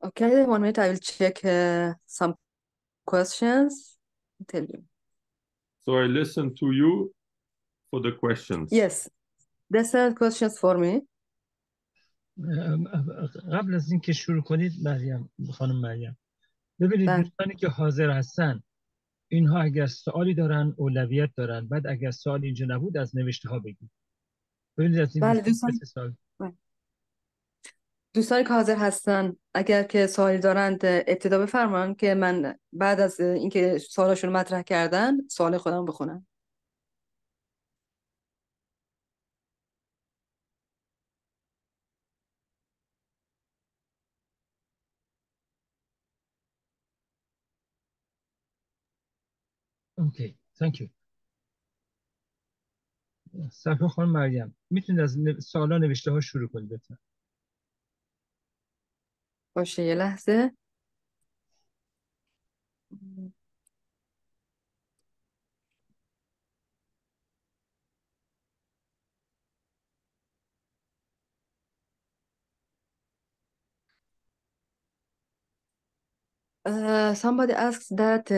Okay, 1 minute. I will check some questions. Tell you. So I listen to you for the questions. Yes, there's questions for me. قبل از اینکه شروع کنید خانم مریم ببینید دوستانی که حاضر هستن اینها اگر سوالی دارن اولویت دارن، بعد اگر سوال اینجا نبود از نوشته ها بگید. ببینید از این دوستانی که حاضر هستن اگر که سوالی دارند ابتدا بفرمان که من بعد از اینکه سوالشون مطرح کردن سوال خودم بخونم. اوکی، thank you. صفحه خانم مریم میتونید از سوالا نوشته ها شروع کنید بفرمایید. باشه یه لحظه. Somebody asks that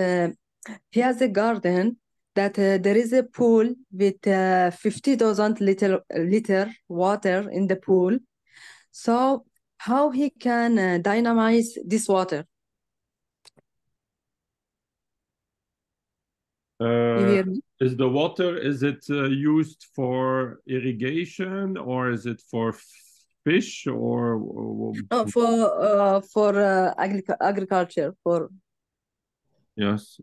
he has a garden that there is a pool with 50,000 liter water in the pool. So how he can dynamize this water? You hear me? Is the water, is it used for irrigation or is it for fish or for agriculture? For yes.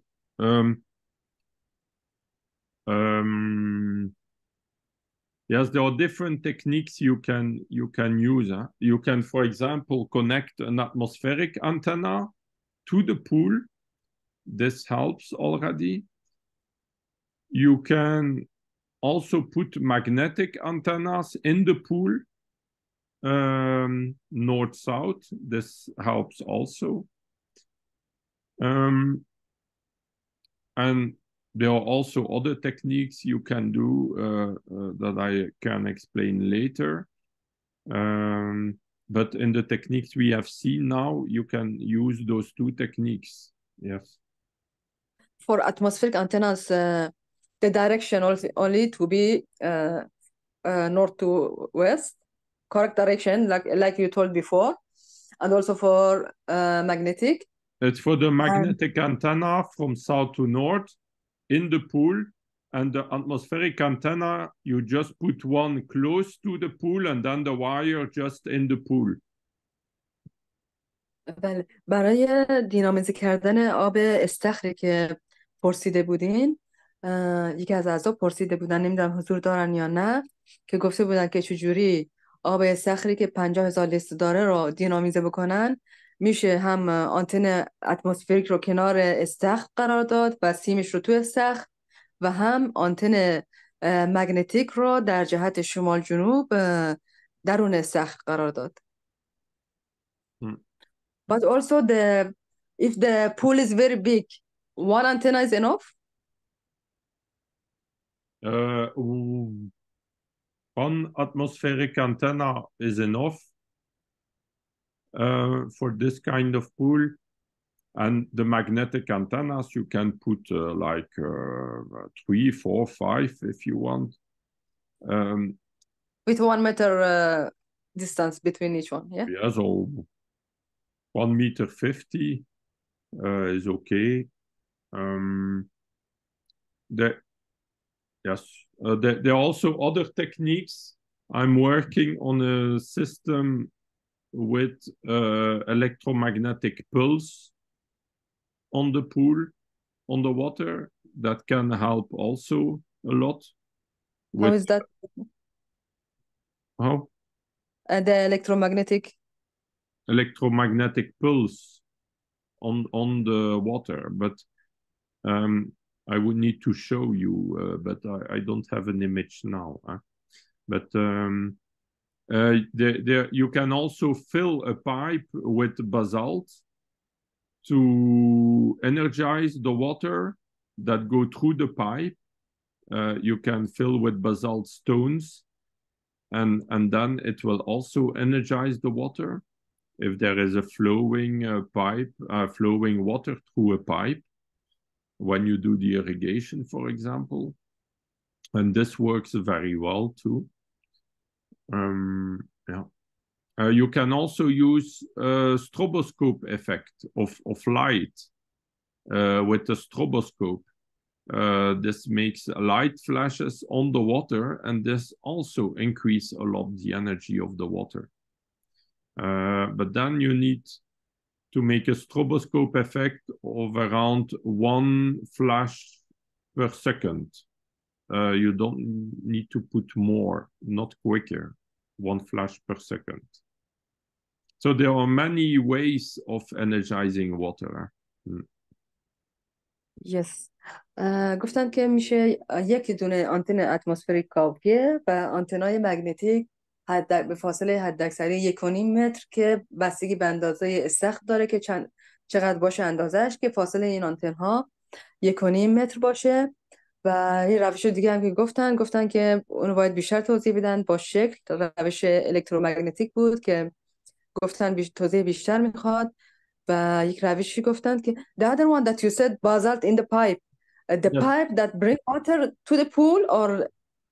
Yes, there are different techniques you can use. Huh? You can, for example, connect an atmospheric antenna to the pool. This helps already. You can also put magnetic antennas in the pool, north-south. This helps also. And there are also other techniques you can do that I can explain later. But in the techniques we have seen now, you can use those two techniques. Yes. For atmospheric antennas, the direction only to be north to west, correct direction, like you told before, and also for magnetic. It's for the magnetic antenna from south to north in the pool, and the atmospheric antenna, you just put one close to the pool and then the wire just in the pool. بله، برای دینامیزه کردن آب استخری که پرسیده بودین، یکی از اعضا پرسیده بودن، نمیدونم حضور دارن یا نه، که گفته بودن که چجوری آب استخری که 50,000 لیتر داره رو دینامیزه بکنن. میشه هم آنتن اتمسفریک رو کنار استخر قرار داد و سیمش رو تو استخر، و هم آنتن مگنتیک رو در جهت شمال جنوب درون استخر قرار داد. But also if the pool is very big, one antenna is enough? One atmospheric antenna is enough for this kind of pool. And the magnetic antennas, you can put 3, 4, 5 if you want. With 1 meter distance between each one, yeah? Yeah, so 1.50 meters is okay. There are also other techniques. I'm working on a system with electromagnetic pulse on the pool, on the water, that can help also a lot. How is that? How? The electromagnetic pulse on the water, but I would need to show you, but I don't have an image now. But you can also fill a pipe with basalt to energize the water that go through the pipe. You can fill with basalt stones, and then it will also energize the water. if there is a flowing pipe, flowing water through a pipe, when you do the irrigation, for example. And this works very well too. Yeah. You can also use a stroboscope effect of light with the stroboscope. This makes light flashes on the water, and this also increase a lot the energy of the water. But then you need to make a stroboscope effect of around 1 flash per second. You don't need to put more, not quicker, 1 flash per second. So there are many ways of energizing water. Yes. گفتن که میشه یک دونه آنتن اتمسفریک کافیه و آنتنای مگنتیک به فاصله حداکثری 1.5 متر که بستگی به اندازه استخر داره که چقدر باشه اندازش، که فاصله این آنتن ها 1.5 متر باشه. و یه روش دیگه هم که گفتن که اونو باید بیشتر توضیح بدن با شکل. روش الکترومگنتیک بود که گفتن توضیح بیشتر میخواد. و یک روشی گفتن که the other one that you said basalt in the pipe, the Yes. pipe that bring water to the pool,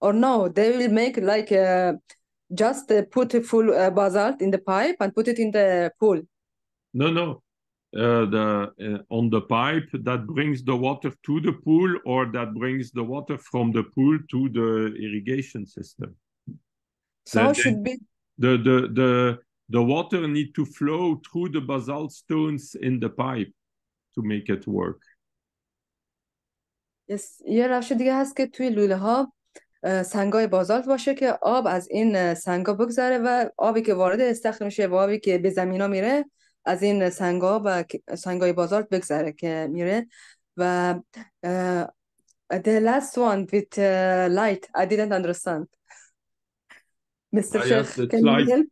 or no, they will make like just put a full basalt in the pipe and put it in the pool. No. On the pipe that brings the water to the pool, or that brings the water from the pool to the irrigation system. So should be the water need to flow through the basalt stones in the pipe to make it work. yes. یه روش دیگه هست که توی لوله ها سنگای بازالت باشه که آب از این سنگا بگذره و آبی که وارد استخر میشه و آبی که به زمینا میره از این سنگا و سنگای بازالت بگذره که میره. و the last one with light, I didn't understand. Mr. Yes, Sheikh, it's can you like help?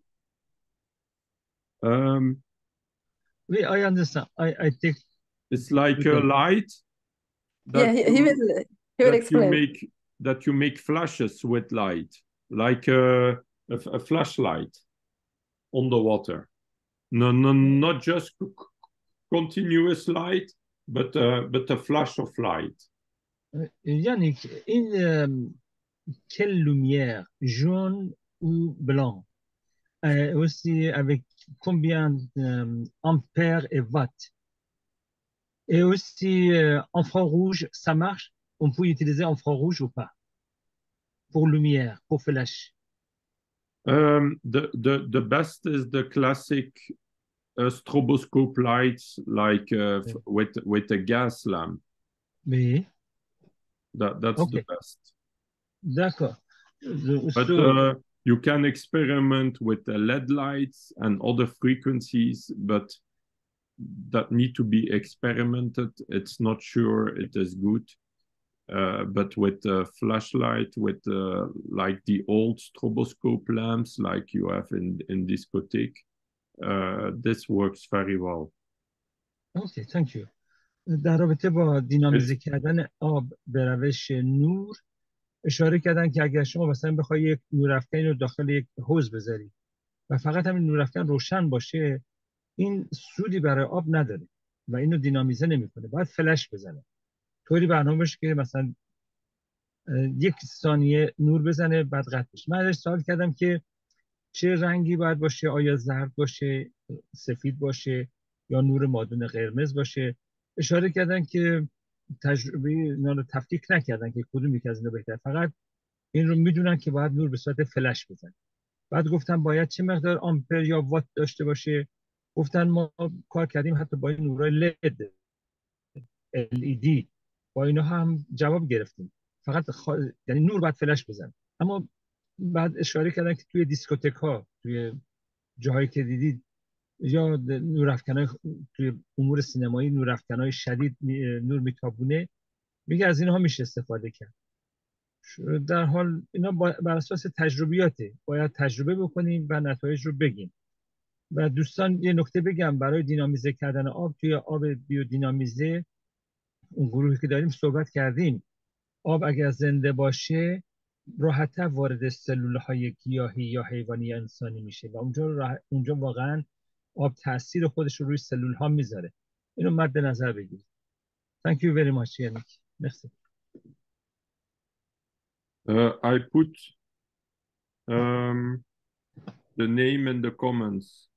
I understand. I think it's like a light Yeah, that he will explain. that you make flashes with light, like a flashlight on the water. No, not just continuous light, but a flash of light. Yannick, quelle lumière, jaune ou blanc? Aussi avec combien d'ampères et watts? Et aussi infrarouge, ça marche? On peut utiliser infrarouge ou pas? Pour lumière, pour flash? The best is the classic stroboscope lights, like with a gas lamp. Oui. That's Okay. the best. D'accord. But you can experiment with the LED lights and other frequencies, but that need to be experimented. It's not sure it is good. But with a flashlight, with like the old stroboscope lamps, like you have in discotheque, this works very well. Okay, thank you. در رابطه با دینامیزه کردن آب به روش نور اشاره کردن که اگر شما مثلا بخوای یک نورافکن رو داخل یک حوض بذاری و فقط همین نورافکن روشن باشه، این سودی برای آب نداره و اینو دینامیزه نمیکنه. باید فلش بزنه. طوری برنامه باشه که مثلا 1 ثانیه نور بزنه بعد قطع بشه. من ازش سوال کردم که چه رنگی باید باشه؟ آیا زرد باشه، سفید باشه یا نور مادون قرمز باشه؟ اشاره کردن که تجربه اینا رو تفکیک نکردن که کدوم یکی از اینا بهتره، فقط این رو میدونن که باید نور به صورت فلش بزنه. بعد گفتم باید چه مقدار آمپر یا وات داشته باشه؟ گفتن ما کار کردیم حتی با این نورای LED LED با اینا هم جواب گرفتیم، فقط یعنی نور باید فلش بزنه. اما بعد اشاره کردن که توی دیسکوتک ها، توی جاهایی که دیدید یا نورافکنای توی امور سینمایی نورافکنای شدید نور میتابونه، میگه از اینها میشه استفاده کرد. در حال اینا بر اساس تجربیاته، باید تجربه بکنیم و نتایج رو بگیم. و دوستان یه نکته بگم برای دینامیزه کردن آب، توی آب بیودینامیزه اون گروهی که داریم صحبت کردیم، آب اگر زنده باشه راحت‌تر وارد سلول‌های گیاهی یا حیوانی یا انسانی میشه و اونجا واقعا آب تاثیر خودش رو روی سلول ها میذاره. اینو مد نظر بگیرید. Thank you very much یعنی مرسی. I put the name in the comments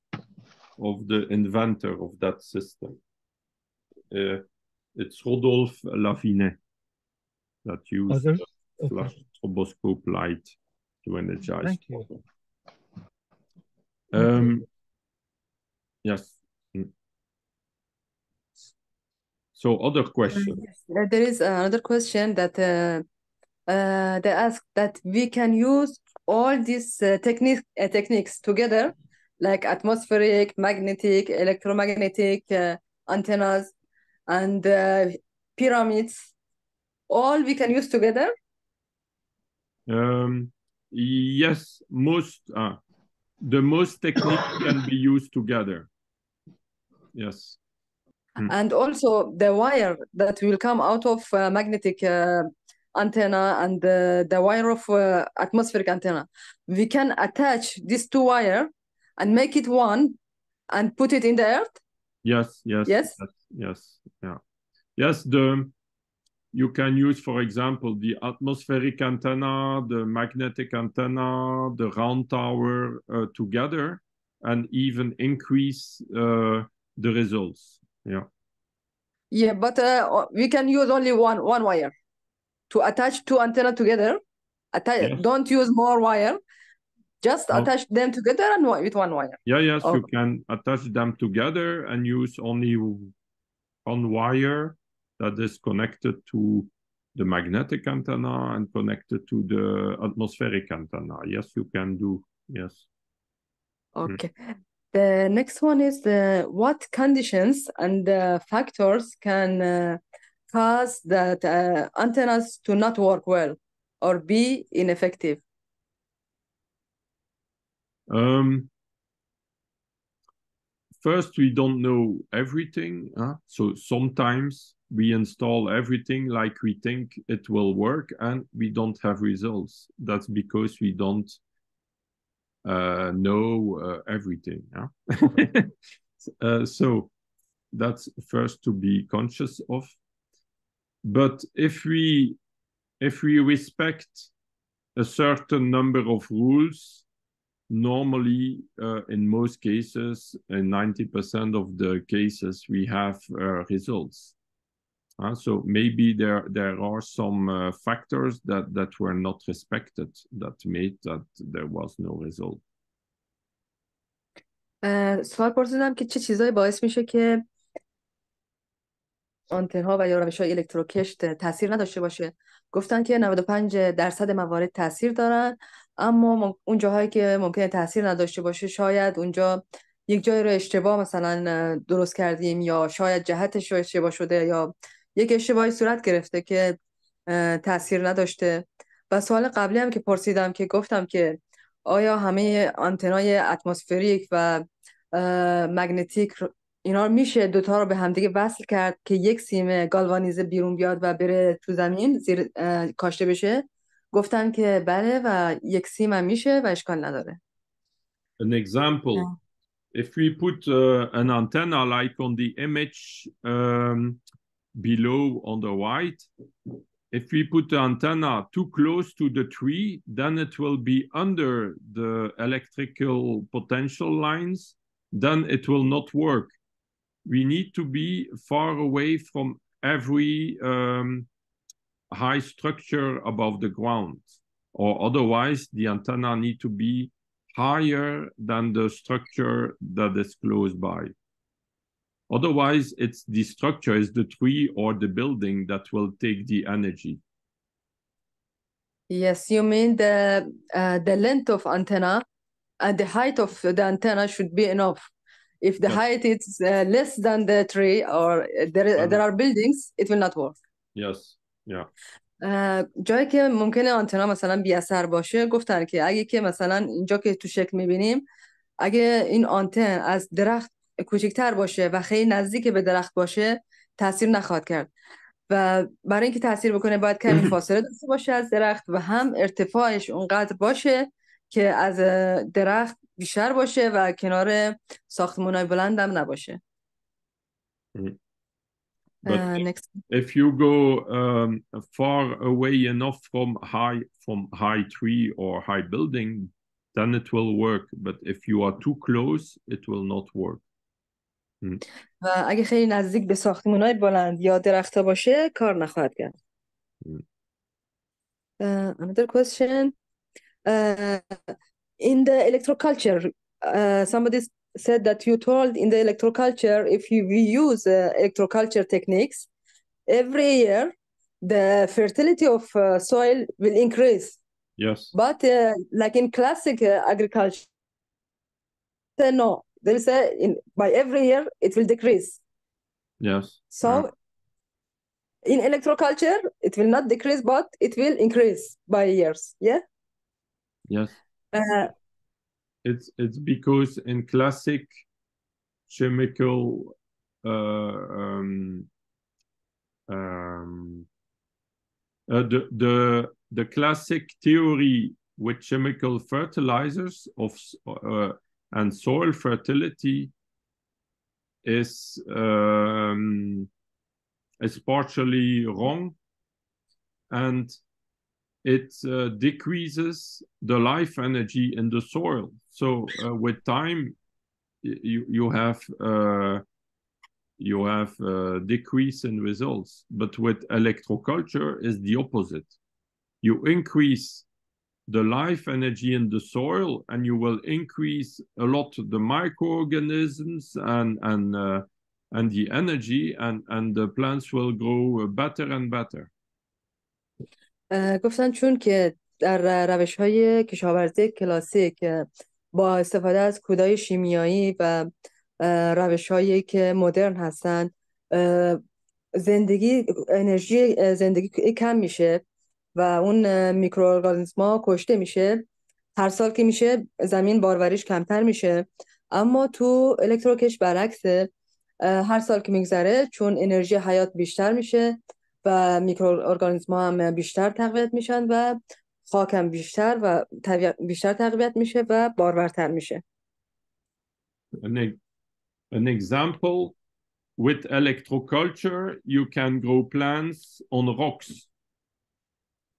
of the inventor of that system. It's Rodolphe Lavinet that used Others? flash stroboscope light to energize. Thank you. Yes. So other question. Yes. There is another question that they ask that we can use all these techniques together, like atmospheric, magnetic, electromagnetic antennas, and pyramids. All we can use together. Yes, the most techniques can be used together. Yes. And also the wire that will come out of magnetic antenna and the wire of atmospheric antenna. We can attach these two wires and make it one and put it in the earth. Yes. Yeah. Yes, you can use, for example, the atmospheric antenna, the magnetic antenna, the round tower together, and even increase the results. Yeah. Yeah, but we can use only one wire to attach two antenna together. Yes. Don't use more wire. Just attach them together and with one wire. Yeah, yes, you can attach them together and use only one wire that is connected to the magnetic antenna and connected to the atmospheric antenna. Yes, you can do. Yes. Okay. The next one is what conditions and factors can cause that antennas to not work well or be ineffective? First, we don't know everything. So sometimes we install everything like we think it will work and we don't have results. That's because we don't know everything. So that's first to be conscious of. But if we respect a certain number of rules, normally, in most cases, in 90% of the cases, we have results. So maybe there are some factors that were not respected that made that there was no result. سوال پرسیدم که چه چیزایی باعث میشه که آنتن‌ها و یا روش‌های الکتروکشت تاثیر نداشته باشه. گفتن که 95% موارد تاثیر دارن، اما اون جاهایی که ممکنه تاثیر نداشته باشه شاید اونجا یک جای رو اشتباه مثلا درست کردیم یا شاید جهتش رو اشتباه شده یا یک اشتباهی صورت گرفته که تاثیر نداشته. و سوال قبلی هم که پرسیدم که گفتم که آیا همه آنتنای اتمسفریک و مگنتیک اینا رو میشه دوتا رو به همدیگه وصل کرد که یک سیم گالوانیزه بیرون بیاد و بره تو زمین زیر کاشته بشه؟ گفتن که بله و یک سیم هم میشه و اشکال نداره. An example, if we put an antenna like on the image below on the right, if we put the antenna too close to the tree, then it will be under the electrical potential lines, then it will not work. We need to be far away from every high structure above the ground, or otherwise the antenna need to be higher than the structure that is close by. Otherwise, it's the structure, is the tree or the building that will take the energy. Yes, you mean the length of antenna and the height of the antenna should be enough. If the height is less than the tree or there are buildings, it will not work. Yes, yeah. جایی که ممکنه آنتنا مثلا بی اثر باشه، گفتن که اگه که مثلا اینجا که تو شکل میبینیم اگه این آنتن از درخت کوچکتر باشه و خیلی نزدیک به درخت باشه تاثیر نخواهد کرد و برای اینکه تاثیر بکنه باید کمی فاصله داشته باشه از درخت و هم ارتفاعش اونقدر باشه که از درخت بیشتر باشه و کنار ساختمان‌های بلند هم نباشه. But Next. if you go far away enough from high tree or high building, then it will work. But if you are too close, it will not work. و اگه خیلی نزدیک به ساختمان‌های بلند یا درخت‌ها باشه کار نخواهد کرد. Another question. In the electroculture, somebody said that you told in the electroculture, if we use electroculture techniques, every year the fertility of soil will increase. Yes. But like in classic agriculture, no, there is by every year it will decrease. Yes. So in electroculture, it will not decrease, but it will increase by years. Yeah. Yes. It's because in classic chemical the classic theory with chemical fertilizers and soil fertility is partially wrong, and it decreases the life energy in the soil. So with time, you have decrease in results. But with electroculture, is the opposite. You increase the life energy in the soil, and you will increase a lot the microorganisms and the energy, and the plants will grow better and better. گفتن چون که در روش‌های کشاورزی کلاسیک با استفاده از کودهای شیمیایی و روش‌هایی که مدرن هستن انرژی زندگی کم میشه و اون میکروارگانیسم‌ها کشته میشه. هر سال که میشه زمین باروریش کمتر میشه. اما تو الکتروکش برعکسه، هر سال که میگذره چون انرژی حیات بیشتر میشه و میکروارگانیسم‌ها هم بیشتر تقویت میشن و خاک هم بیشتر تقویت میشه و بارورتر میشه. An example, with electroculture, you can grow plants on rocks,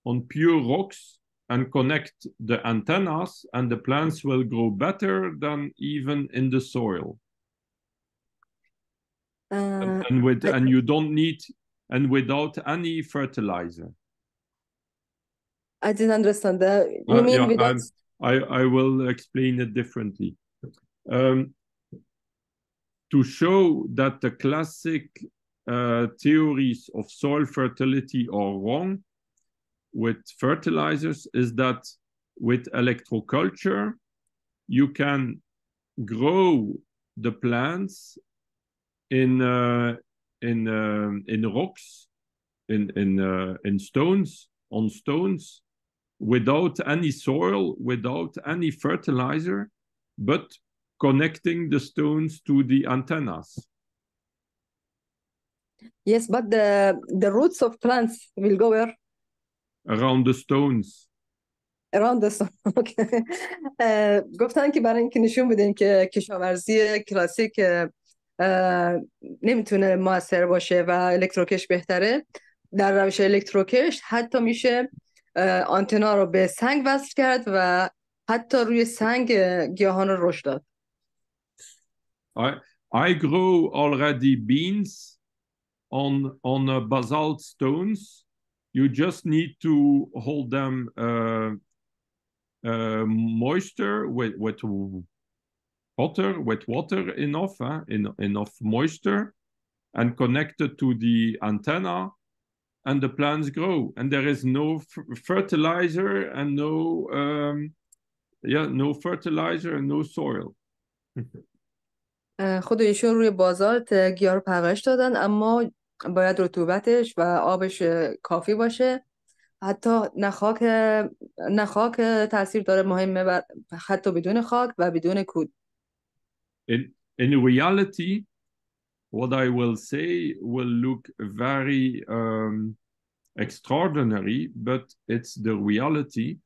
on pure rocks, and connect the antennas, and the plants will grow better than even in the soil. And you don't need, and without any fertilizer. I didn't understand that. You mean without... I will explain it differently. To show that the classic theories of soil fertility are wrong with fertilizers is that with electroculture, you can grow the plants in rocks, in stones, on stones, without any soil, without any fertilizer, but connecting the stones to the antennas. Yes, but the roots of plants will go where? Around the stones. Around the stones. Okay. گفتن که برای اینکه نشون بدیم که کشاورزی کلاسیک نمیتونه موثر باشه و الکتروکش بهتره، در روش الکتروکش حتی میشه آنتنا رو به سنگ وصل کرد و حتی روی سنگ گیاهان رو رشد داد. I grow already beans on basalt stones. You just need to hold them moisture with water enough, enough moisture, and connect it to the antenna, and the plants grow. And there is no fertilizer and no fertilizer and no soil. خود ایشون روی بازالت گیاه رو پرورش دادن، اما باید رطوبتش و آبش کافی باشه. حتی نه خاک تاثیر داره مهمه، حتی بدون خاک و بدون کود. In reality, what I will say will look very extraordinary, but it's the reality.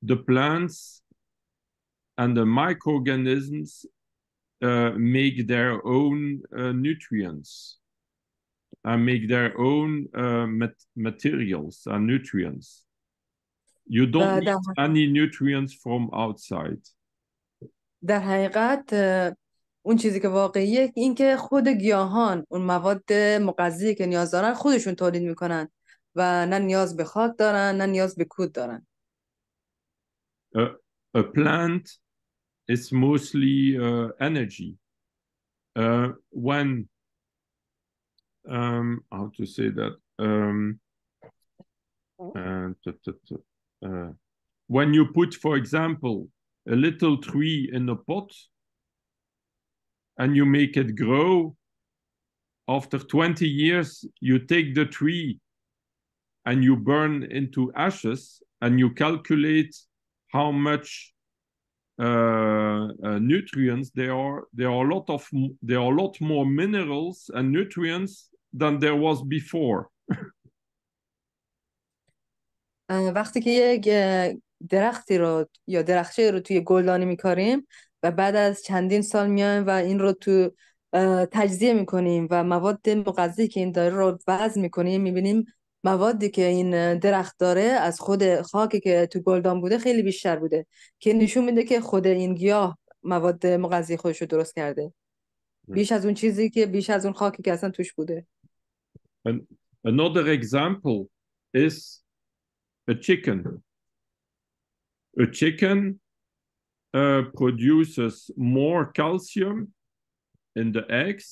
The plants and the microorganisms make their own nutrients and make their own materials and nutrients. You don't need any nutrients from outside. در حقیقت اون چیزی که واقعیه این که خود گیاهان اون مواد مغذی که نیاز دارن خودشون تولید میکنن و نه نیاز به خاک دارن نه نیاز به کود دارن. A plant is mostly energy. When how to say that? When you put, for example, a little tree in a pot and you make it grow, after 20 years, you take the tree and you burn into ashes and you calculate how much nutrients there are a lot more minerals and nutrients than there was before. وقتی که یک درختی رو یا درخچه رو توی گلدانی میکاریم و بعد از چندین سال میایم و این رو تو تجزیه میکنیم و مواد مغذی که این داره رو وزن میکنیم میبینیم موادی که این درخت داره از خود خاکی که تو گلدان بوده خیلی بیشتر بوده که نشون میده که خود این گیاه مواد مغذی خودش رو درست کرده بیش از اون چیزی که بیش از اون خاکی که اصلا توش بوده. Another example is a chicken. A chicken produces more calcium in the eggs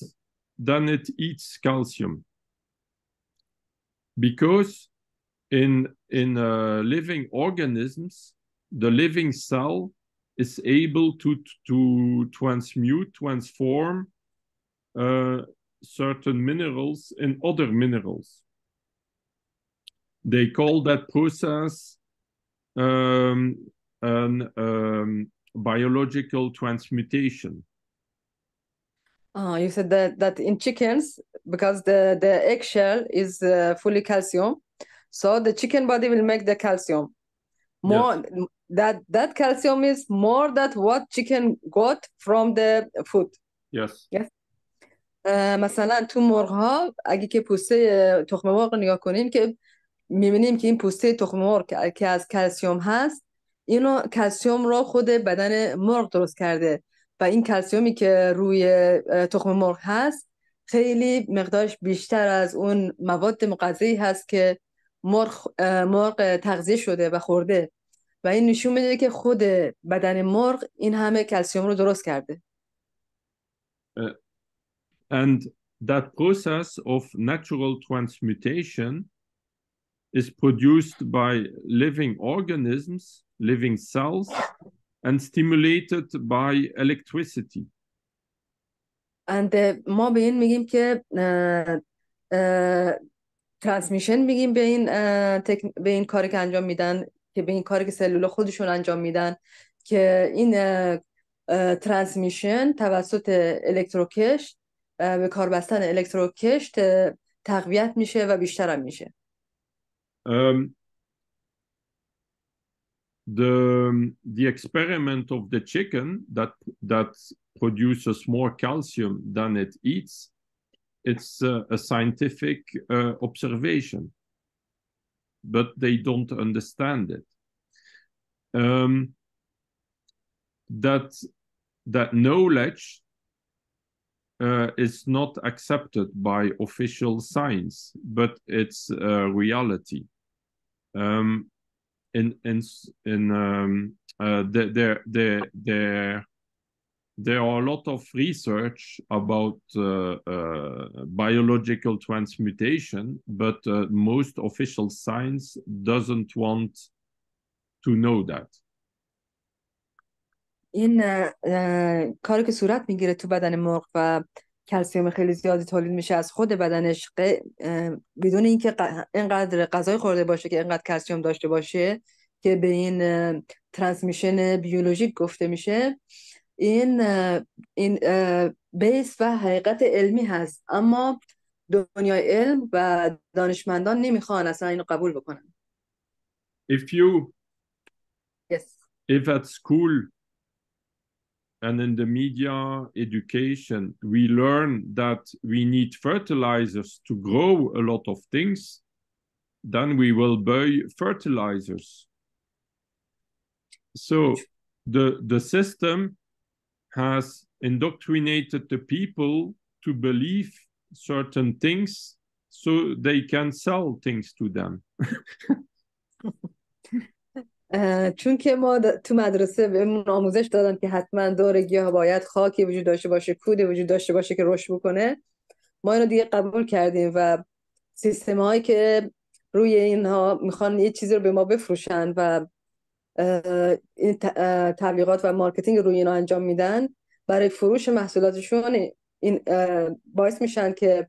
than it eats calcium. Because in living organisms, the living cell is able to transform certain minerals in other minerals. They call that process biological transmutation. You said that in chickens, because the eggshell is fully calcium, so the chicken body will make the calcium. More yes. that calcium is more than what chicken got from the food. Yes. Yes. مثلا تو مرغ ها اگه که پوسته تخم مرغ نگاه کنیم که میبینیم که این پوسته تخم مرغ که از کلسیوم هست اینو کلسیوم رو خود بدن مرغ درست کرده و این کلسیومی که روی تخم مرغ هست خیلی مقدارش بیشتر از اون مواد مغذی هست که مرغ تغذیه شده و خورده و این نشون میده که خود بدن مرغ این همه کلسیوم رو درست کرده. And that process of natural transmutation is produced by living organisms, living cells, and stimulated by electricity. And ما به این میگیم که ترانسمیشن میگیم به این کاری که انجام میدن که به این کاری که سلول خودشون انجام میدن که این ترانسمیشن توسط الکتروکشت به کار بستن الکتروکشت تقویت میشه و بیشتر هم میشه. The experiment of the chicken that produces more calcium than it eats, it's a scientific observation, but they don't understand it. That knowledge is not accepted by official science, but it's reality. There are a lot of research about biological transmutation, but most official science doesn't want to know that. این کاری که صورت میگیره تو بدن مرغ و کلسیوم خیلی زیادی تولید میشه از خود بدنش بدون اینکه اینقدر غذای خورده باشه که اینقدر کلسیوم داشته باشه که به این ترانسمیشن بیولوژیک گفته میشه این بیس و حقیقت علمی هست اما دنیای علم و دانشمندان نمیخوان اصلا اینو قبول بکنن. If at school and in the media education, we learn that we need fertilizers to grow a lot of things, then we will buy fertilizers. So the system has indoctrinated the people to believe certain things so they can sell things to them. چون که ما تو مدرسه بهمون آموزش دادن که حتما دور گیاه باید خاکی وجود داشته باشه، کودی وجود داشته باشه که رشد بکنه، ما اینو دیگه قبول کردیم و سیستم هایی که روی اینها میخوان یه چیزی رو به ما بفروشن و این تبلیغات و مارکتینگ روی اینا انجام میدن برای فروش محصولاتشون، این باعث میشن که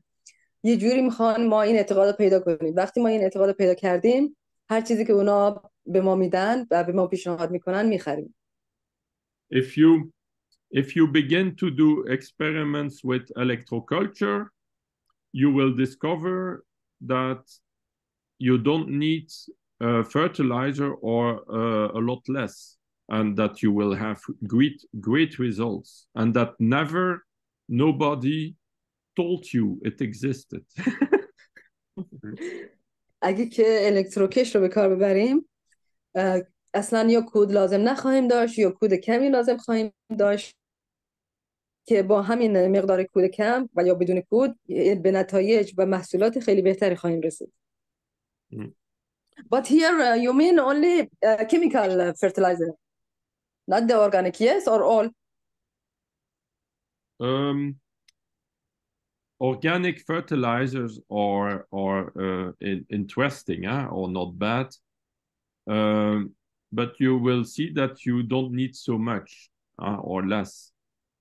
یه جوری میخوان ما این اعتقاد رو پیدا کنیم. وقتی ما این اعتقاد رو پیدا کردیم، هر چیزی که اونا به ما میدن و به ما پیشنهاد میکنن میخریم. If you begin to do experiments with electroculture, you will discover that you don't need fertilizer or a lot less, and that you will have great results, and that nobody told you it existed. اگه که الکتروکش رو به کار ببریم، اصلا یا کود لازم نخواهیم داشت یا کود کمی لازم خواهیم داشت که با همین مقدار کود کم و یا بدون کود به نتایج و محصولات خیلی بهتری خواهیم رسید. But here you mean only chemical fertilizer, not the organic, yes, or all? Organic fertilizers are interesting, or not bad, but you will see that you don't need so much or less,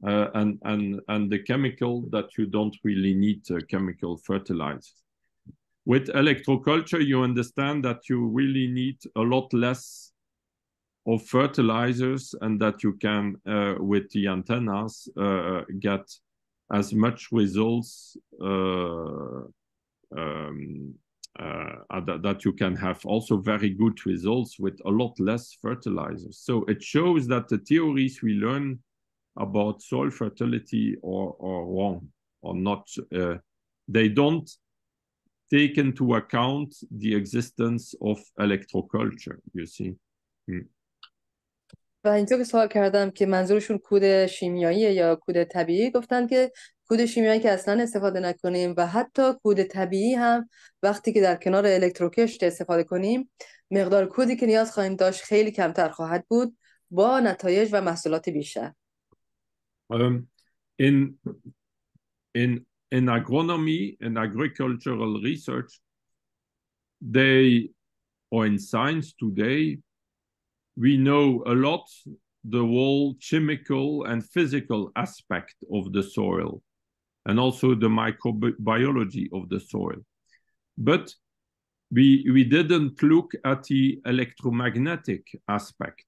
and the chemical that you don't really need chemical fertilizers. With electroculture, you understand that you really need a lot less of fertilizers, and that you can, with the antennas, get as much results that you can have also very good results with a lot less fertilizers. So it shows that the theories we learn about soil fertility are wrong, or not. They don't take into account the existence of electroculture, you see. و اینطور که سوال کردم که منظورشون کود شیمیایی یا کود طبیعی، گفتن که کود شیمیایی که اصلا استفاده نکنیم و حتی کود طبیعی هم وقتی که در کنار الکتروکشت استفاده کنیم، مقدار کودی که نیاز خواهیم داشت خیلی کمتر خواهد بود با نتایج و محصولات بیشتر. In agronomy, in agricultural research, or in science today, we know a lot the whole chemical and physical aspect of the soil, and also the microbiology of the soil. But we didn't look at the electromagnetic aspect.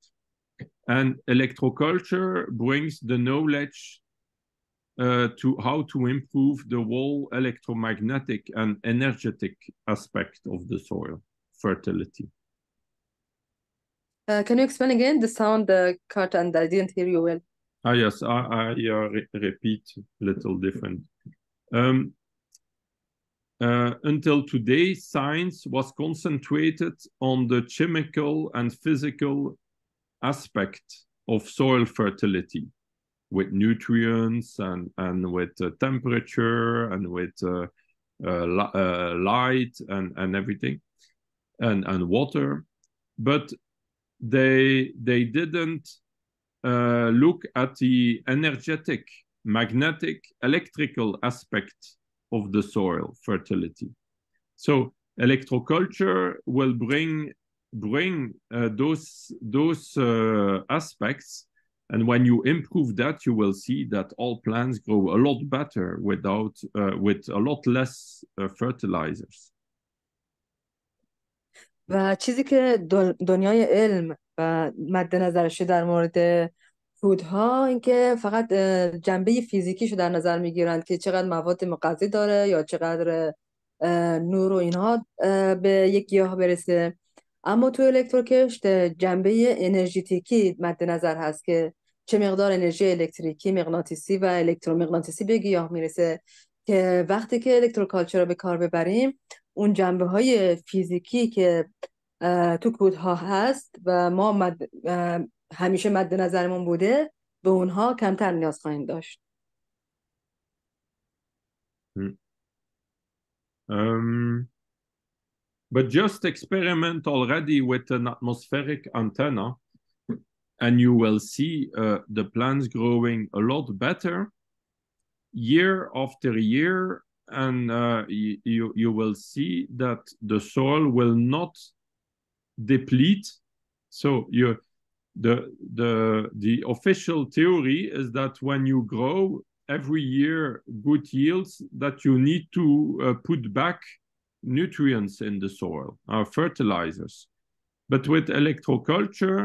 And electroculture brings the knowledge to how to improve the whole electromagnetic and energetic aspect of the soil fertility. Can you explain again the sound cut and I didn't hear you well? Yes, I repeat a little different. Until today, science was concentrated on the chemical and physical aspect of soil fertility, with nutrients and with temperature and with light and everything, and water. But they didn't look at the energetic, magnetic, electrical aspect of the soil fertility. So electroculture will bring those aspects, and when you improve that, you will see that all plants grow a lot better with a lot less fertilizers. و چیزی که دنیای علم و مد نظرشه در مورد کودها این که فقط جنبه فیزیکیشو در نظر میگیرند که چقدر مواد مغذی داره یا چقدر نور و اینها به یک گیاه برسه، اما تو الکتروکشت جنبه انرژیتیکی مد نظر هست که چه مقدار انرژی الکتریکی، مغناطیسی و الکترومغناطیسی به گیاه میرسه، که وقتی که الکتروکالچر رو به کار ببریم اون جنبه های فیزیکی که تو کودها هست و ما همیشه مد نظرمون بوده، به اونها کمتر نیاز خواهیم داشت. But just experiment already with an atmospheric antenna and you will see the plants growing a lot better year after year, and you will see that the soil will not deplete. So the official theory is that when you grow every year good yields, that you need to put back nutrients in the soil, fertilizers. But with electroculture,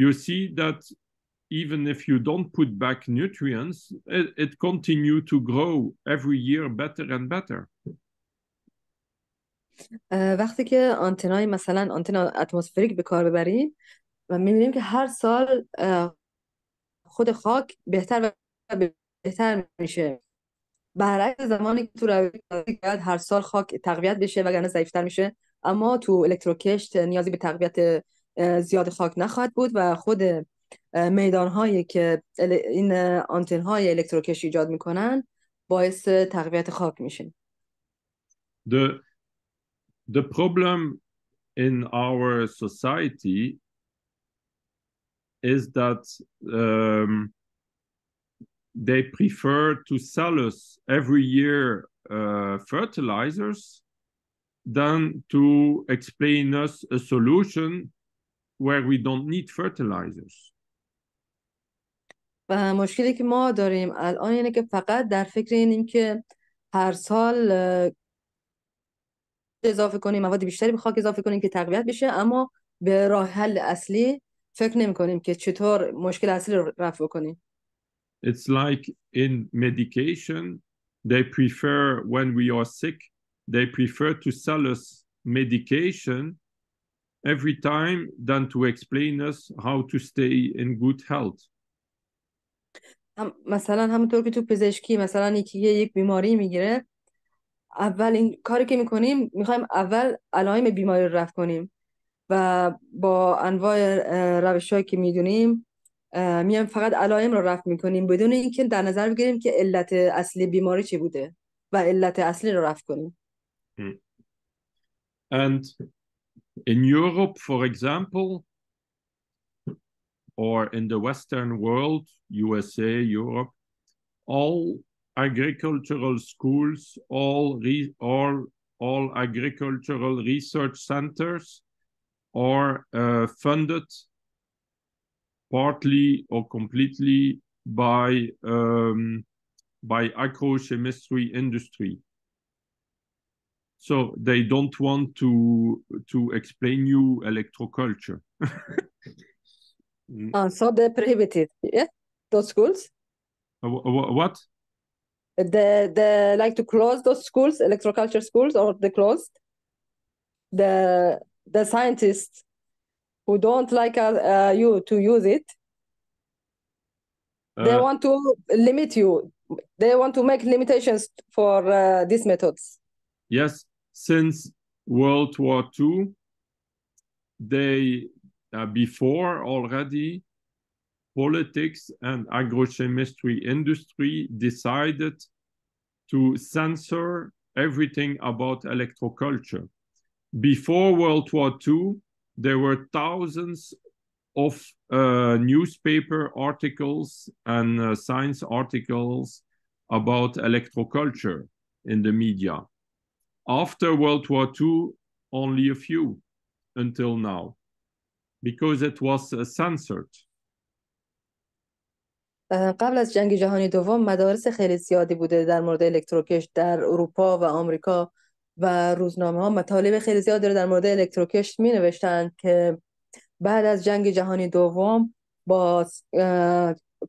you see that even if you don't put back nutrients, it continues to grow every year better and better. وقتی که آنتنای مثلا آنتنا اتمسفریک به کار ببریم و می‌بینیم که هر سال خود خاک بهتر و بهتر میشه، برعکس زمانی که تو روش هر سال خاک تقویت بشه وگرنه ضعیف‌تر میشه، اما تو الکتروکشت نیازی به تقویت زیاد خاک نخواهد بود و خود میدان‌هایی که این آنتن‌های الکتروکشت ایجاد میکنن باعث تقویت خاک میشه. The problem in our society is that they prefer to sell us every year fertilizers than to explain us a solution where we don't need fertilizers. و مشکلی که ما داریم الان اینه که فقط در فکر اینیم که هر سال اضافه کنیم، مواد بیشتری به خاک اضافه کنیم که تقویت بشه، اما به راه حل اصلی فکر نمی کنیم که چطور مشکل اصلی رو رفع کنیم. It's like in medication, they prefer when we are sick, they prefer to sell us medication every time than to explain us how to stay in good health. مثلا همونطور که تو پزشکی مثلا یک بیماری میگیره، اول این کاری که میکنیم میخوایم اول علائم بیماری رو رفع کنیم و با انواع روش‌هایی که میدونیم میایم فقط علائم رو رفع میکنیم بدون اینکه در نظر بگیریم که علت اصلی بیماری چی بوده و علت اصلی رو رفع کنیم. And in Europe, for example, or in the Western world, USA, Europe, all agricultural schools, all agricultural research centers are funded partly or completely by agrochemistry industry. So they don't want to explain you electroculture. So they prohibited, yeah, those schools. What? They like to close those schools, electroculture schools, or they closed. The scientists who don't like you to use it, they want to limit you. They want to make limitations for these methods. Yes, since World War II, they before already, politics and agrochemistry industry decided to censor everything about electroculture. Before World War II, there were thousands of newspaper articles and science articles about electroculture in the media. After World War II, only a few until now, because it was censored. قبل از جنگ جهانی دوم مدارس خیلی زیادی بوده در مورد الکتروکشت در اروپا و آمریکا و روزنامه ها مطالب خیلی زیاد داره در مورد الکتروکشت می نوشتن که بعد از جنگ جهانی دوم با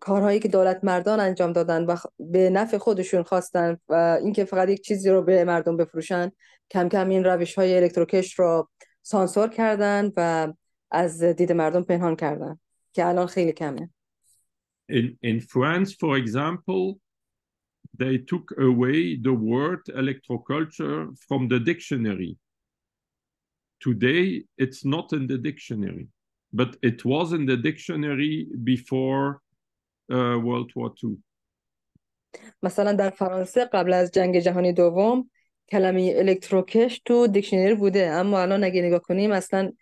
کارهایی که دولت مردان انجام دادن و به نفع خودشون خواستن و اینکه فقط یک چیزی رو به مردم بفروشن، کم کم این روش های الکتروکشت رو سانسور کردن و از دید مردم پنهان کردن که الان خیلی کمه. In France, for example, they took away the word electroculture from the dictionary. Today, it's not in the dictionary, but it was in the dictionary before World War II. مثلا در فرانسه قبل از جنگ جهانی دوم کلمه الکتروکش تو دیکشنری بوده، اما الان اگه نگاه کنیم اصلا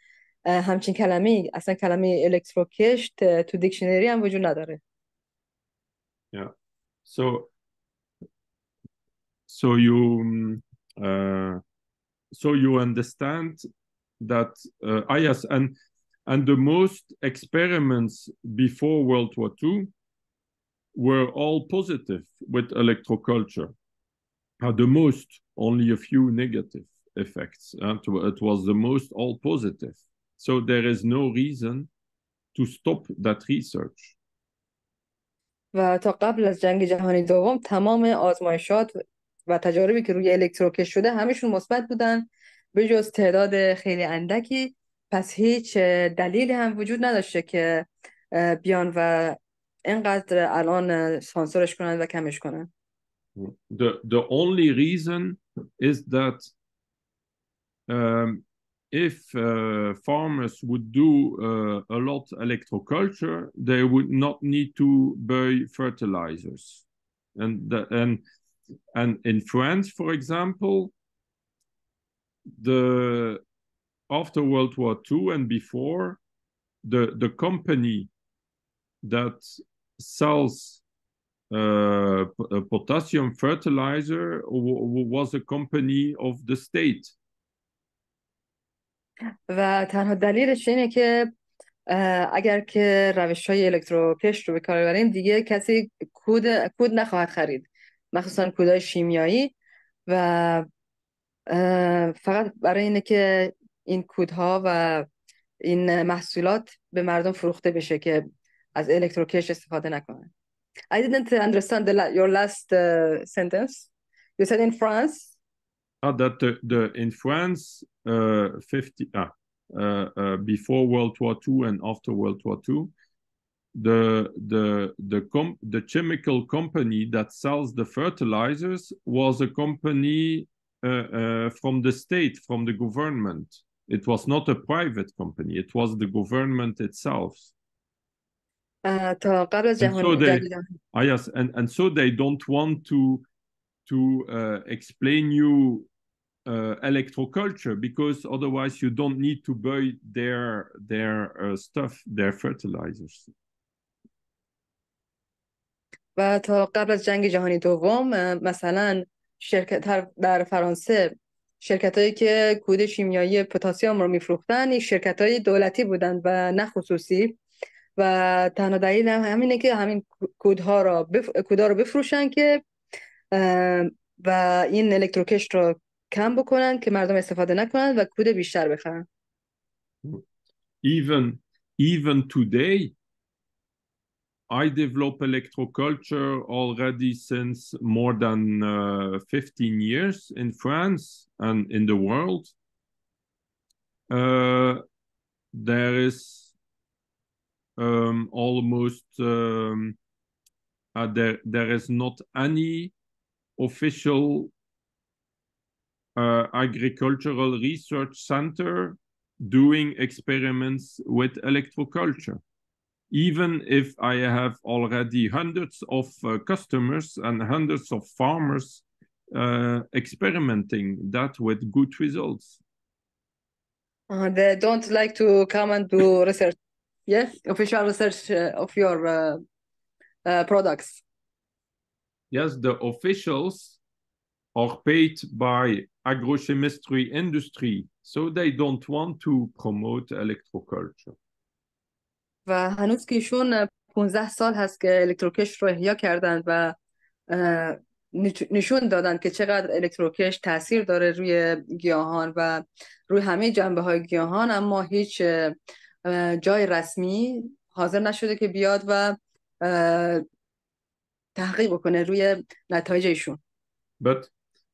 همچین کلمه، اصلا کلمه الکتروکش تو دیکشنری هم وجود نداره. Yeah. So you understand that yes, and the most experiments before World War II were all positive with electroculture. The most, only a few negative effects. It was the most all positive. So there is no reason to stop that research. و تا قبل از جنگ جهانی دوم تمام آزمایشات و تجاربی که روی الکتروکش شده همشون مثبت بودن به جز تعداد خیلی اندکی. پس هیچ دلیلی هم وجود نداشته که بیان و اینقدر الان سانسورش کنن و کمش کنن. The only reason is that if farmers would do a lot electroculture, they would not need to buy fertilizers. And in France, for example, after World War II and before, the company that sells potassium fertilizer was a company of the state. و تنها دلیلش اینه که اگر که روش‌های الکتروکش رو به کار ببریم دیگه کسی کود نخواهد خرید، مخصوصا کودهای شیمیایی، و فقط برای اینه که این کودها و این محصولات به مردم فروخته بشه که از الکتروکش استفاده نکنن. I didn't understand your last sentence. You said in France that in France, before World War II and after World War II, the chemical company that sells the fertilizers was a company from the state, from the government. It was not a private company. It was the government itself. تا قبل از جنگ جهانی. Yes, and so they don't want to explain you electroculture because otherwise you don't need to buy their stuff, their fertilizers. و تا قبل از جنگ جهانی دوم مثلا در فرانسه شرکتایی که کود شیمیایی پتاسیم رو میفروختن شرکتای دولتی بودن و نه خصوصی، و تنها دلیل همینه که همین کودها رو بفروشن که و این الکتروکش رو کم بکنن که مردم استفاده نکنن و کود بیشتر بخرن. Even today I develop electroculture already since more than 15 years in France and in the world. There is almost there is not any official agricultural research center doing experiments with electroculture. Even if I have already hundreds of customers and hundreds of farmers experimenting that with good results. They don't like to come and do research, yes, official research of your products. Yes, the officials are paid by agrochemistry industry, so they don't want to promote electroculture. و هنوز که ایشون 15 سال هست که الکتروکش رو احیا کردن و نشون دادن که چقدر الکتروکش تاثیر داره روی گیاهان و روی همه جنبه های گیاهان، اما هیچ جای رسمی حاضر نشده که بیاد و تحقیق بکنه روی نتایج ایشون. But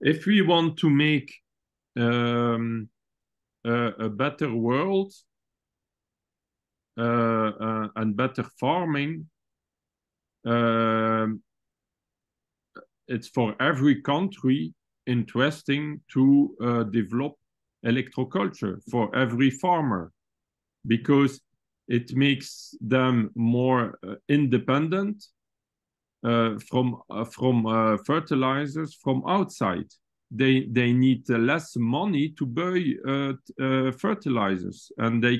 if we want to make a better world and better farming, it's for every country interesting to develop electroculture for every farmer, because it makes them more independent from fertilizers from outside. They need less money to buy fertilizers, and they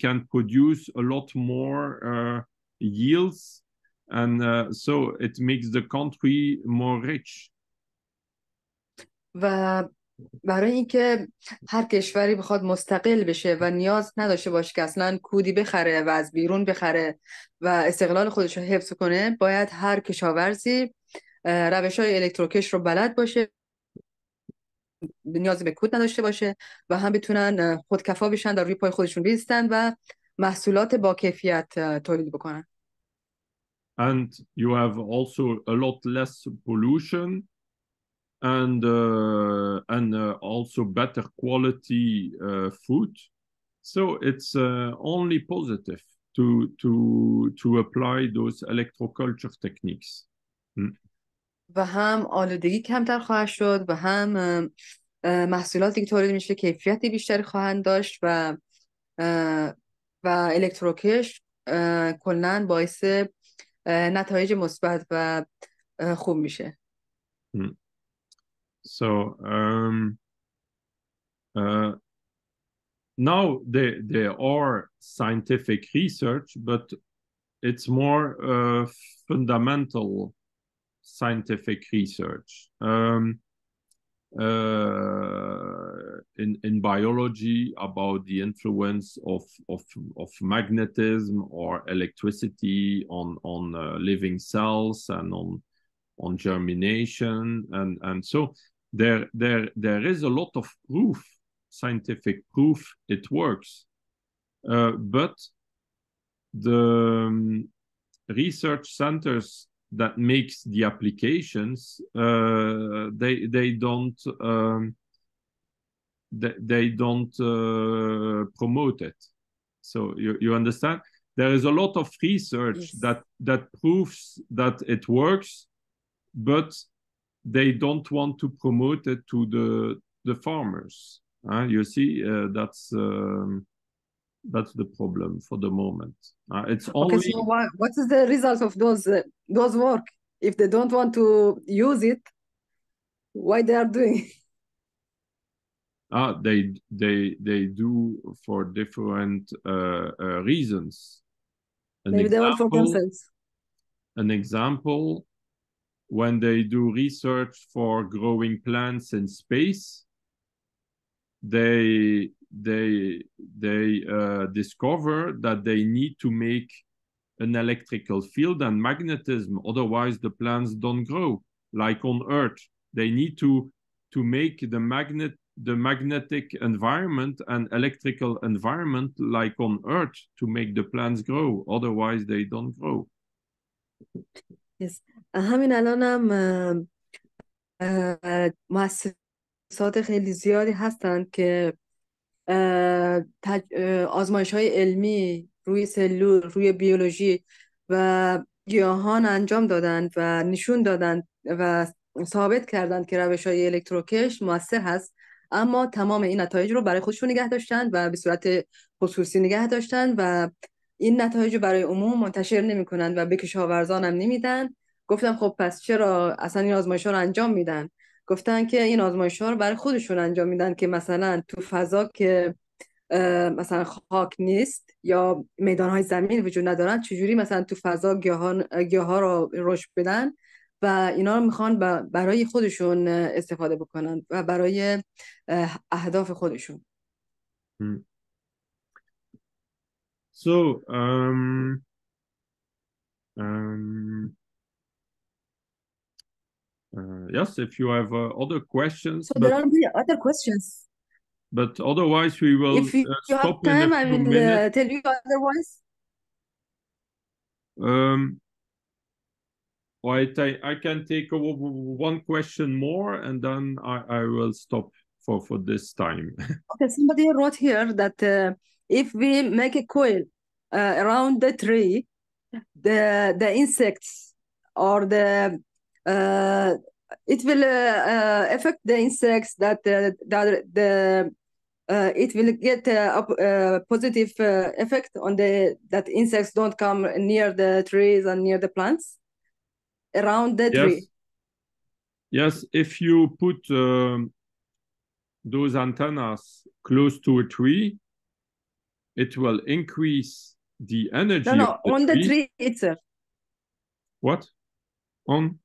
can produce a lot more yields, and so it makes the country more rich. و برای اینکه هر کشوری بخواد مستقل بشه و نیاز نداشته باشه که اصلا کودی بخره و از بیرون بخره و استقلال خودش رو حفظ کنه، باید هر کشاورزی روش‌های الکتروکش رو بلد باشه، نیازی به کود نداشته باشه و هم بتونن خودکفا بشن، در روی پای خودشون بیستن و محصولات با کیفیت تولید بکنن. And you have also a lot less pollution and also better quality food. So it's only positive to apply those electroculture techniques. و هم آلودگی کمتر خواهد شد و هم محصولاتی که تولید میشه کیفیتی بیشتری خواهند داشت و الکتروکش کلاً باعث نتایج مثبت و خوب میشه. So now there are scientific research, but it's more fundamental scientific research. In biology, about the influence of magnetism or electricity on living cells and on germination, and so there is a lot of proof, scientific proof it works, but the research centers that makes the applications, they don't promote it. So you understand? There is a lot of research that proves that it works, but they don't want to promote it to the farmers. You see, that's the problem for the moment. It's only. Okay, so what is the result of those work? If they don't want to use it, why they are doing? They do for different reasons. Maybe they want for themselves. An example, when they do research for growing plants in space, they discover that they need to make an electrical field and magnetism, otherwise the plants don't grow. Like on Earth, they need to make the magnetic environment and electrical environment like on Earth to make the plants grow, otherwise they don't grow. Yes. همین الانم مؤسسات خیلی زیادی هستند که آزمایش‌های علمی روی سلول، روی بیولوژی و گیاهان انجام دادند و نشون دادند و ثابت کردند که روش‌های الکتروکش مؤثر هست، اما تمام این نتایج رو برای خودشون نگه داشتند و به صورت خصوصی نگه داشتند و این نتایج رو برای عموم منتشر نمی‌کنند و به کشاورزان هم نمیدن. گفتم خب پس چرا اصلا این آزمایش‌ها رو انجام میدن؟ گفتن که این آزمایش‌ها رو برای خودشون انجام میدن که مثلا تو فضا که مثلا خاک نیست یا میدان‌های زمین وجود ندارن، چجوری مثلا تو فضا گیاها رو رشد بدن و اینا رو میخوان برای خودشون استفاده بکنن و برای اهداف خودشون. So yes, if you have other questions. So there are other questions. But otherwise, we will if you stop have time, in a few I will minutes. tell you otherwise. I can take one question more, and then I will stop for this time. Okay, somebody wrote here that if we make a coil around the tree the insects or the it will affect the insects that the it will get a positive effect on the that insects don't come near the trees and near the plants around the tree. Yes, if you put those antennas close to a tree, it will increase the energy No, of the on tree. the tree itself. What? On?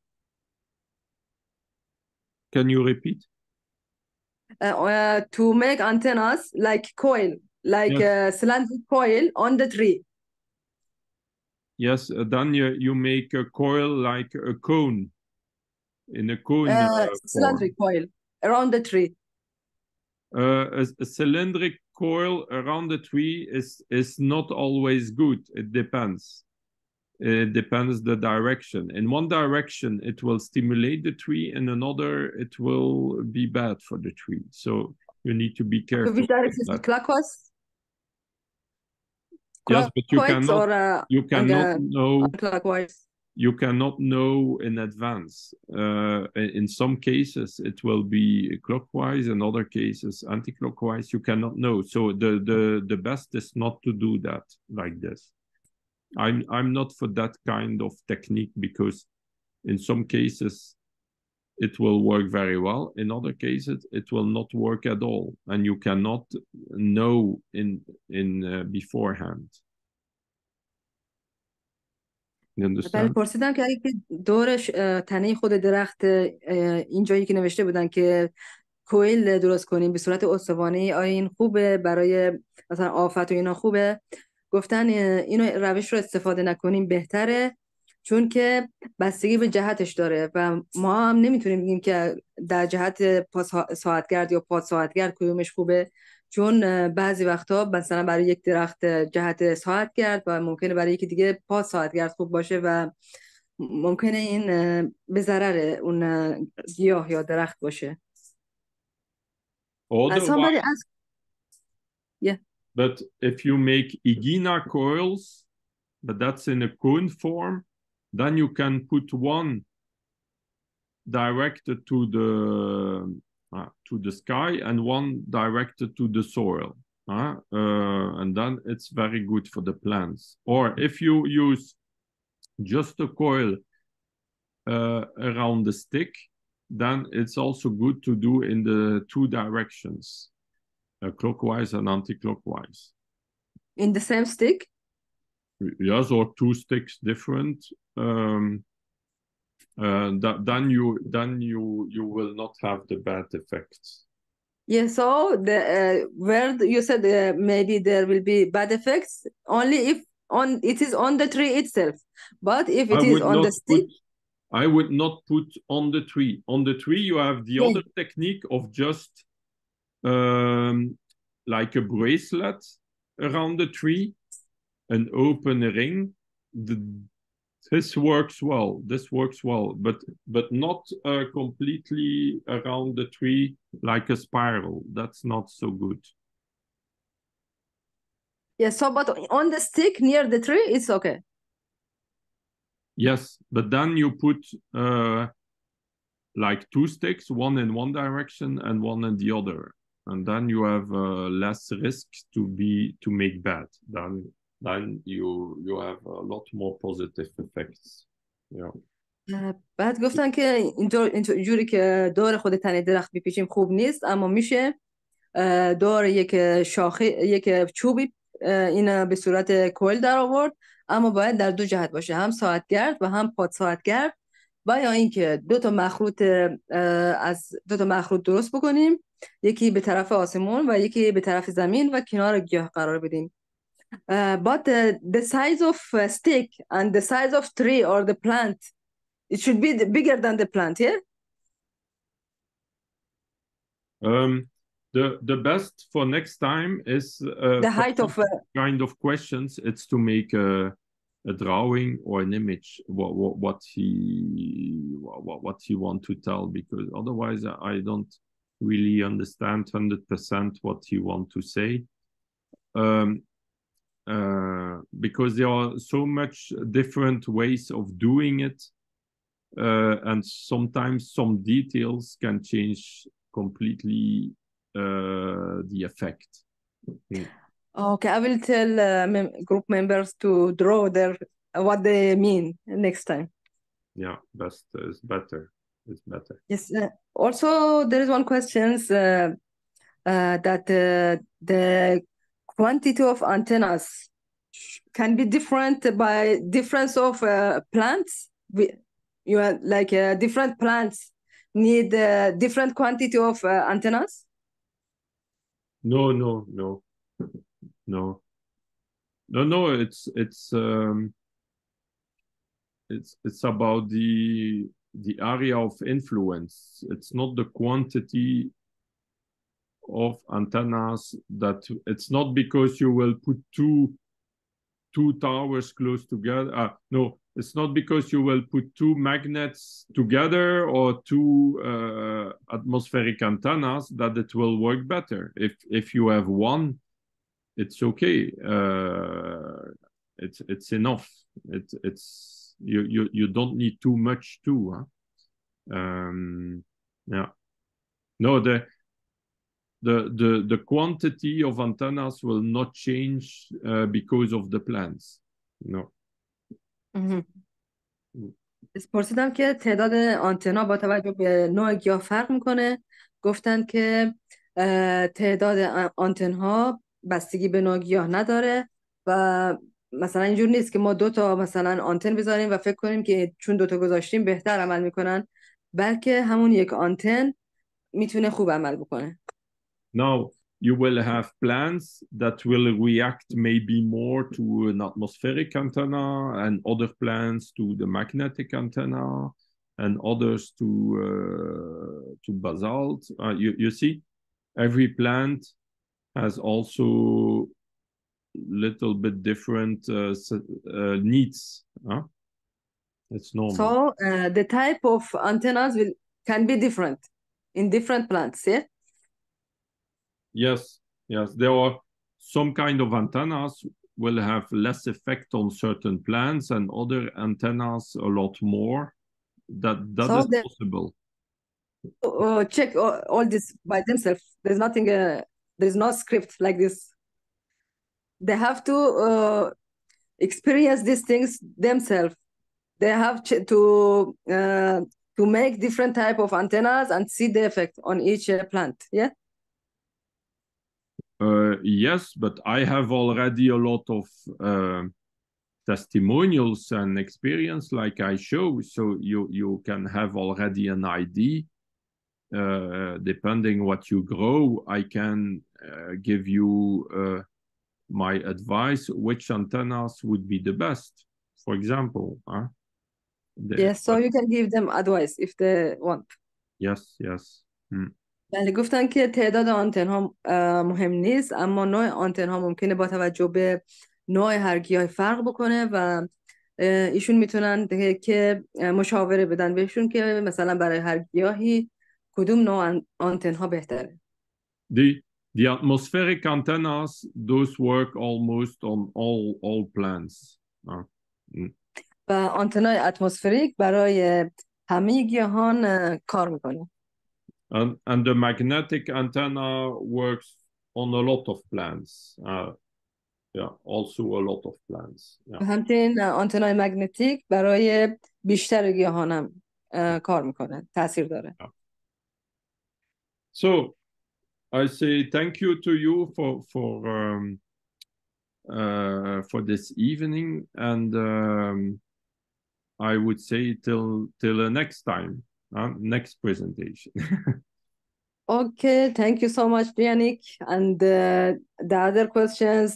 Can you repeat? To make antennas like coil, like a cylindrical coil on the tree. Yes, then you make a coil like a cone, in a cone Cylindrical coil around the tree. A cylindric coil around the tree is not always good. It depends. It depends the direction. In one direction, it will stimulate the tree. In another, it will be bad for the tree. So you need to be careful. Which direction is clockwise? Yes, but you cannot know. Clockwise. You cannot know in advance. In some cases, it will be clockwise. In other cases, anti-clockwise. You cannot know. So the best is not to do that like this. I'm not for that kind of technique, because in some cases it will work very well. In other cases, it will not work at all, and you cannot know in beforehand. ولی پرسیدم که اگه دورش تنه خود درخت اینجایی که نوشته بودن که کویل درست کنیم به صورت استوانه‌ای، آیا این خوبه برای مثلا آفت و اینا خوبه؟ گفتن اینو روش رو استفاده نکنیم بهتره، چون که بستگی به جهتش داره و ما هم نمیتونیم بگیم که در جهت ساعتگرد یا پاد ساعتگرد کدومش خوبه، چون بعضی وقتا مثلا برای یک درخت جهت ساعتگرد و ممکنه برای یکی دیگه پاد ساعتگرد خوب باشه و ممکنه این به ضرر اون گیاه یا درخت باشه. Otherwise, yeah. But if you make Igina coils, but that's in a cone form, then you can put one directed to the sky and one directed to the soil. And then it's very good for the plants. Or if you use just a coil around the stick, then it's also good to do in the two directions, clockwise and anti-clockwise. In the same stick? Yes, or two sticks different. Then you will not have the bad effects. Yeah, so where you said maybe there will be bad effects only if it is on the tree itself, but if it is on the stick, I would not put on the tree. On the tree, you have the other technique of just like a bracelet around the tree, an open ring. This works well. This works well, but not completely around the tree like a spiral. That's not so good. Yeah, so but on the stick near the tree, it's okay. Yes, but then you put like two sticks, one in one direction and one in the other, and then you have less risk to make bad. Then you have a lot more positive effects. Yeah. بعد گفتن که اینجوری که دور خود تنه درخت بپیچیم خوب نیست، اما میشه دور یک شاخه یک چوبی این به صورت کویل در آورد، اما باید در دو جهت باشه، هم ساعتگرد و هم پاد ساعتگرد، و یا اینکه دو تا مخروط درست بکنیم، یکی به طرف آسمون و یکی به طرف زمین و کنار گیاه قرار بدیم. But the size of stick and the size of tree or the plant, it should be bigger than the plant, yeah? The best for next time is the height of kind of questions. It's to make a drawing or an image what he want to tell, because otherwise I don't really understand 100% what he want to say. because there are so much different ways of doing it, and sometimes some details can change completely the effect. Okay, I will tell group members to draw what they mean next time. Yeah, best is better. It's better. Yes. Also, there is one question that the quantity of antennas can be different by difference of plants. Like different plants need different quantity of antennas. No. It's about the area of influence. It's not the quantity of antennas. That it's not because you will put two towers close together. No, it's not because you will put two magnets together or two atmospheric antennas that it will work better. If you have one, it's okay. It's enough. It's you don't need too much too. Huh? Yeah. No, the quantity of antennas will not change because of the plants. No. پرسیدم که تعداد آنتنا با توجه به نوع گیاه فرق میکنه. گفتن که تعداد آنتنها بستگی به نوع گیاه نداره و مثلا اینجور نیست که ما 2 تا مثلا آنتن بذاریم و فکر کنیم که چون 2 تا گذاشتیم بهتر عمل میکنن، بلکه همون یک آنتن میتونه خوب عمل بکنه. Now you will have plants that will react maybe more to an atmospheric antenna, and other plants to the magnetic antenna, and others to basalt. You see, every plant has also little bit different needs. Huh? It's normal. So the type of antennas can be different in different plants, yeah? Yes. There are some kind of antennas will have less effect on certain plants, and other antennas a lot more. That is possible. Check all this by themselves. There's nothing. There's no script like this. They have to experience these things themselves. They have to make different type of antennas and see the effect on each plant. Yeah. Yes, but I have already a lot of testimonials and experience, like I show, so you can have already an idea. Depending what you grow, I can give you my advice which antennas would be the best, for example. Yes, so you can give them advice if they want. Yes. بله، گفتن که تعداد آنتن ها مهم نیست، اما نوع آنتن ها ممکنه با توجه به نوع هر گیاه فرق بکنه و ایشون میتونن که مشاوره بدن بهشون که مثلا برای هر گیاهی کدوم نوع آنتن ها بهتره. The atmospheric antennas, those work almost on all plants. و آنتنای اتمسفریک برای همه گیاهان کار میکنه. And the magnetic antenna works on a lot of plants. Also a lot of plants. همچنین آنتنای مگنتیک برای بیشتر گیاهان هم کار میکنه، تاثیر داره. So I say thank you to you for this evening, and I would say till the next time, next presentation. Okay, thank you so much, Yannick. And the other questions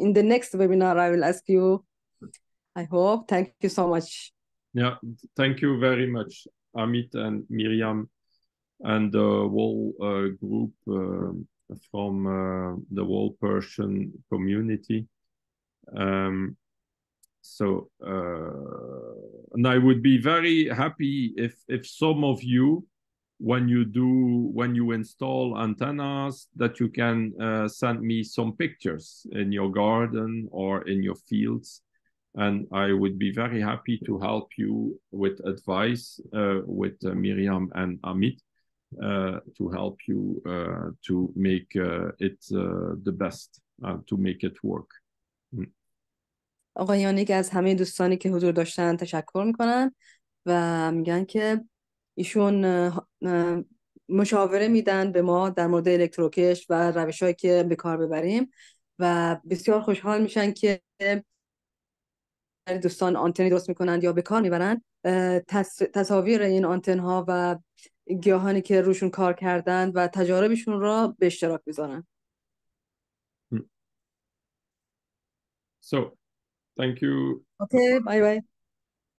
in the next webinar I will ask you. I hope. Thank you so much. Yeah, thank you very much, Amit and Miriam, and the whole group from the whole Persian community. And I would be very happy if some of you when you install antennas, that you can send me some pictures in your garden or in your fields, and I would be very happy to help you with advice with Miriam and Amit to help you to make it the best, to make it work. آقایانی که از همه دوستانی که حضور داشتن تشکر میکنن و میگن که ایشون مشاوره میدن به ما در مورد الکتروکش و روش‌هایی که به کار ببریم و بسیار خوشحال میشن که دوستان آنتنی درست میکنند یا به کار میبرن تصاویر این آنتن ها و گیاهانی که روشون کار کردن و تجاربشون را به اشتراک بذارن. So, thank you. Okay, bye bye.